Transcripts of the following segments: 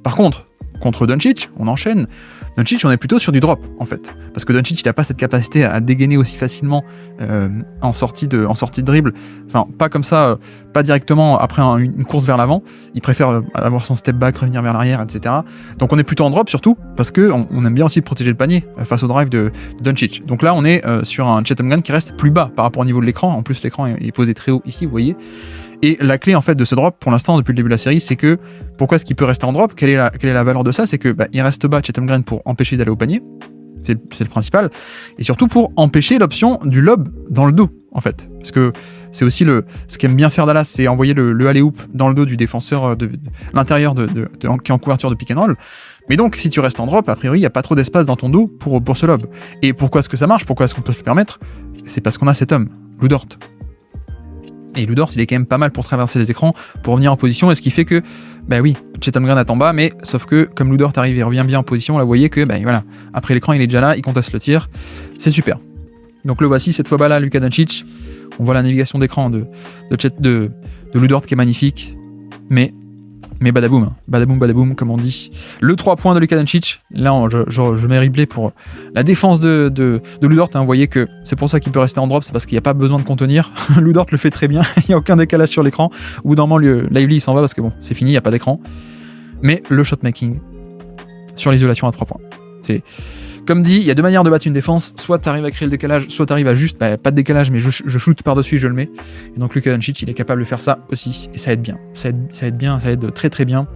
Par contre, contre Doncic, on enchaîne. Doncic, on est plutôt sur du drop, en fait. Parce que Doncic, il n'a pas cette capacité à dégainer aussi facilement en sortie de dribble. Enfin, pas comme ça, pas directement après une course vers l'avant. Il préfère avoir son step back, revenir vers l'arrière, etc. Donc on est plutôt en drop, surtout, parce qu'on aime bien aussi protéger le panier face au drive de Doncic. Donc là, on est sur un Chet Holmgren qui reste plus bas par rapport au niveau de l'écran. En plus, l'écran est posé très haut ici, vous voyez. Et la clé en fait de ce drop, pour l'instant, depuis le début de la série, c'est que pourquoi est-ce qu'il peut rester en drop ? Quelle est la valeur de ça ? C'est que il reste bas Chet Holmgren pour empêcher d'aller au panier, c'est le principal, et surtout pour empêcher l'option du lob dans le dos, en fait. Parce que c'est aussi ce qu'aime bien faire Dallas, c'est envoyer le alley-oop dans le dos du défenseur de l'intérieur qui est en couverture de pick and roll. Mais donc, si tu restes en drop, a priori, il n'y a pas trop d'espace dans ton dos pour ce lob. Et pourquoi est-ce que ça marche ? Pourquoi est-ce qu'on peut se le permettre ? C'est parce qu'on a cet homme, Lu Dort. Et Lu Dort, il est quand même pas mal pour traverser les écrans, pour revenir en position, et ce qui fait que, oui, Chet Holmgren est en bas, mais sauf que, comme Lu Dort arrive et revient bien en position, là, vous voyez que, voilà, après l'écran, il est déjà là, il conteste le tir, c'est super. Donc le voici, cette fois là, Luka Doncic, on voit la navigation d'écran de Lu Dort qui est magnifique, mais badaboum, badaboum, comme on dit. Le 3 points de Luka Doncic, là je mets replay pour la défense de Lu Dort, hein, vous voyez que c'est pour ça qu'il peut rester en drop, c'est parce qu'il n'y a pas besoin de contenir. Lu Dort le fait très bien, il n'y a aucun décalage sur l'écran. Au bout d'un moment, Lively il s'en va parce que bon, c'est fini, il n'y a pas d'écran. Mais le shotmaking sur l'isolation à 3 points. C'est comme dit, il y a deux manières de battre une défense, soit tu arrives à créer le décalage, soit tu arrives à juste, pas de décalage, mais je shoot par-dessus et je le mets. Et donc Luka Doncic, il est capable de faire ça aussi, et ça aide bien. Ça aide très très bien.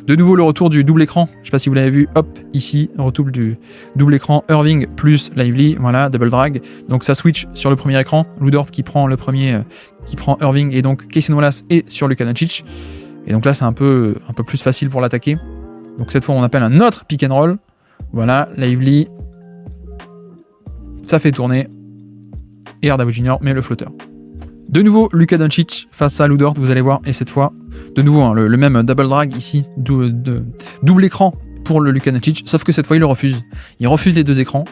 De nouveau, le retour du double écran, je sais pas si vous l'avez vu, hop, ici, retour du double écran, Irving plus Lively, voilà, double drag. Donc ça switch sur le premier écran, Lu Dort qui prend le premier, qui prend Irving, et donc Cason Wallace est sur Luka Doncic. Et donc là, c'est un peu plus facile pour l'attaquer. Donc cette fois, on appelle un autre pick and roll. Voilà, Lively, ça fait tourner, et Hardaway Jr. met le flotteur. De nouveau, Luka Doncic face à Lu Dort, vous allez voir, et cette fois, de nouveau, hein, le même double drag ici, double écran pour le Luka Doncic, sauf que cette fois, il le refuse. Il refuse les deux écrans,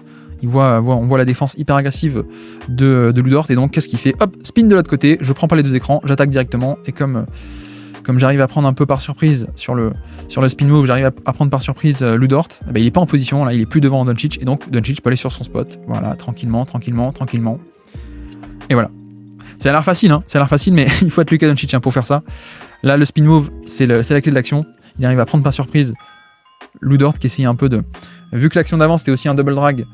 on voit la défense hyper agressive de Lu Dort, et donc, qu'est-ce qu'il fait ? Hop, spin de l'autre côté, je prends pas les deux écrans, j'attaque directement, et comme j'arrive à prendre un peu par surprise sur le spin move, j'arrive à prendre par surprise Lu Dort, il est pas en position, là il est plus devant Doncic, et donc Doncic peut aller sur son spot, voilà, tranquillement, et voilà. Ça a l'air facile, mais il faut être Luka Doncic pour faire ça. Là le spin move, c'est la clé de l'action, il arrive à prendre par surprise Lu Dort qui essayait un peu vu que l'action d'avant c'était aussi un double drag,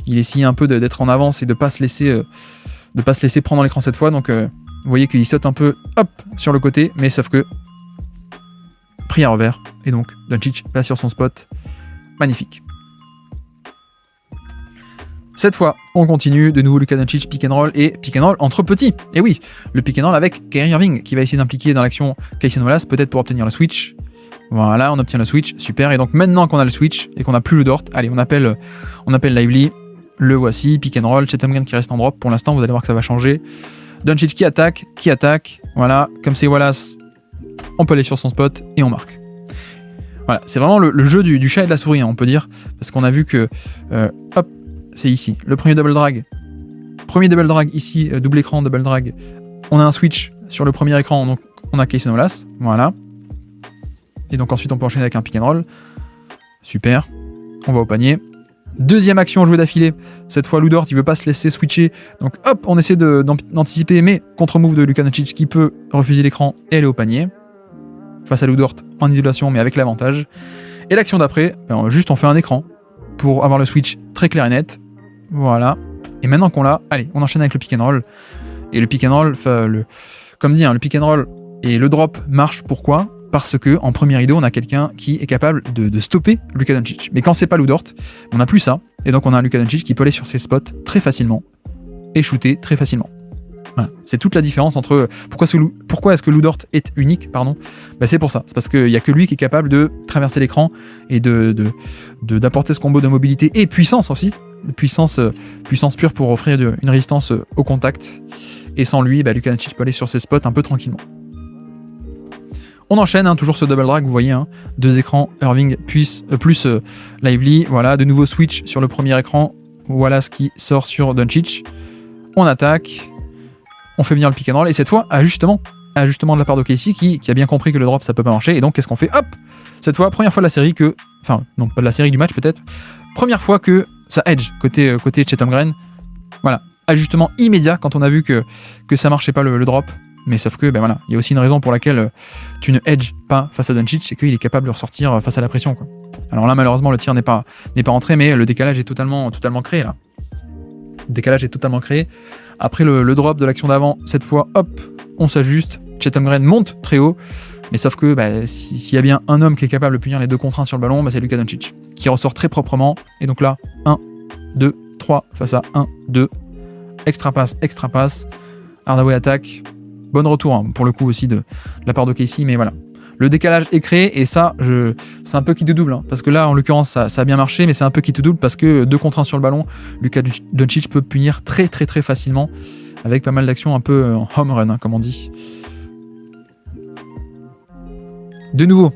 il essayait un peu d'être en avance et de pas se laisser prendre l'écran cette fois, donc vous voyez qu'il saute un peu, hop, sur le côté, mais sauf que pris à revers, et donc Doncic va sur son spot, magnifique. Cette fois, on continue, de nouveau Luka Doncic, pick and roll entre petits. Et oui, le pick and roll avec Kyrie Irving, qui va essayer d'impliquer dans l'action Cason Wallace, peut-être pour obtenir le switch. Voilà, on obtient le switch, super, et donc maintenant qu'on a le switch, et qu'on a plus le Dort, allez, on appelle Lively, le voici, pick and roll, Chet Holmgren qui reste en drop, pour l'instant, vous allez voir que ça va changer. Doncic qui attaque, voilà, comme c'est Wallace, on peut aller sur son spot et on marque. Voilà, c'est vraiment le jeu du chat et de la souris, hein, on peut dire, parce qu'on a vu que, hop, c'est ici, le premier double drag ici, double écran, double drag, on a un switch sur le premier écran, donc on a Cason Wallace, voilà, et donc ensuite on peut enchaîner avec un pick and roll, super, on va au panier. Deuxième action jouée d'affilée, cette fois Lu Dort il veut pas se laisser switcher, donc hop on essaie d'anticiper, mais contre-move de Luka Doncic qui peut refuser l'écran et aller au panier, face à Lu Dort en isolation mais avec l'avantage. Et l'action d'après, juste on fait un écran pour avoir le switch très clair et net, voilà, et maintenant qu'on l'a, allez on enchaîne avec le pick and roll, et le pick and roll, comme dit, hein, le pick and roll et le drop marche, pourquoi ? Parce que en première idée, on a quelqu'un qui est capable de stopper Luka Doncic. Mais quand c'est pas Lu Dort, on n'a plus ça, et donc on a un Luka Doncic qui peut aller sur ses spots très facilement et shooter très facilement. Voilà. C'est toute la différence entre pourquoi est-ce que Lu Dort est unique, c'est pour ça. C'est parce qu'il n'y a que lui qui est capable de traverser l'écran et d'apporter ce combo de mobilité et puissance aussi, puissance pure pour offrir une résistance au contact. Et sans lui, Luka Doncic peut aller sur ses spots un peu tranquillement. On enchaîne, toujours ce double drag, vous voyez, deux écrans, Irving plus Lively, voilà, de nouveau switch sur le premier écran, Wallace qui sort sur Doncic, on attaque, on fait venir le pick and roll, et cette fois, ajustement de la part de Casey qui a bien compris que le drop ça peut pas marcher, et donc qu'est-ce qu'on fait ? Hop, Cette fois, première fois de la série que... Enfin, non, pas de la série, du match peut-être. Première fois que ça edge côté Chatham Green. Voilà, ajustement immédiat quand on a vu que ça marchait pas le drop. Mais sauf que, ben voilà, il y a aussi une raison pour laquelle tu ne edge pas face à Doncic, c'est qu'il est capable de ressortir face à la pression, quoi. Alors là, malheureusement, le tir n'est pas rentré, mais le décalage est totalement créé, là. Le décalage est totalement créé. Après le drop de l'action d'avant, cette fois, hop, on s'ajuste. Chatham Green monte très haut. Mais sauf que bah, s'il y a bien un homme qui est capable de punir les 2 contre 1 sur le ballon, bah, c'est Luka Doncic, qui ressort très proprement. Et donc là, 1, 2, 3 face à 1, 2. Extra passe. Hardaway attaque. Bon retour, hein, pour le coup aussi de la part de Casey, mais voilà. Le décalage est créé, et ça, c'est un peu qui te double, hein, parce que là, en l'occurrence, ça a bien marché, mais c'est un peu qui te double, parce que 2 contre 1 sur le ballon, Luka Doncic peut punir très facilement, avec pas mal d'actions un peu en home run, hein, comme on dit. De nouveau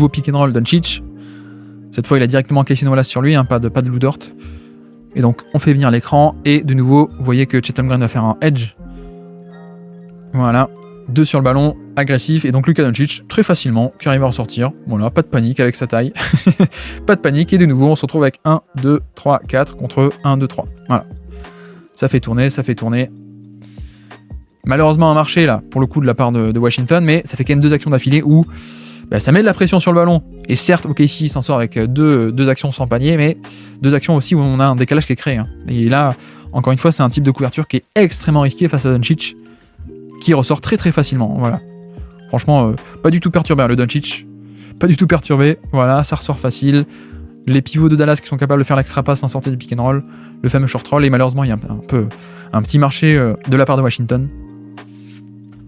pick and roll Doncic. Cette fois, il a directement Casey Wallace sur lui, hein, pas de Lou Dort. Et donc, on fait venir l'écran, et de nouveau, vous voyez que Chatham Green va faire un edge. Voilà, 2 sur le ballon, agressif, et donc Luka Doncic, très facilement, qui arrive à ressortir. Voilà, pas de panique avec sa taille. Pas de panique, et de nouveau, on se retrouve avec 1, 2, 3, 4 contre 1, 2, 3. Voilà. Ça fait tourner. Malheureusement, un marché, là, pour le coup, de la part de Washington, mais ça fait quand même 2 actions d'affilée où bah, ça met de la pression sur le ballon. Et certes, OKC s'en sort avec deux actions sans panier, mais 2 actions aussi où on a un décalage qui est créé, hein. Et là, encore une fois, c'est un type de couverture qui est extrêmement risqué face à Doncic, qui ressort très facilement, voilà. Franchement, pas du tout perturbé, hein, le Doncic. Pas du tout perturbé, voilà, ça ressort facile. Les pivots de Dallas qui sont capables de faire l'extra pass en sortie du pick and roll, le fameux short roll, et malheureusement, il y a un petit marché de la part de Washington.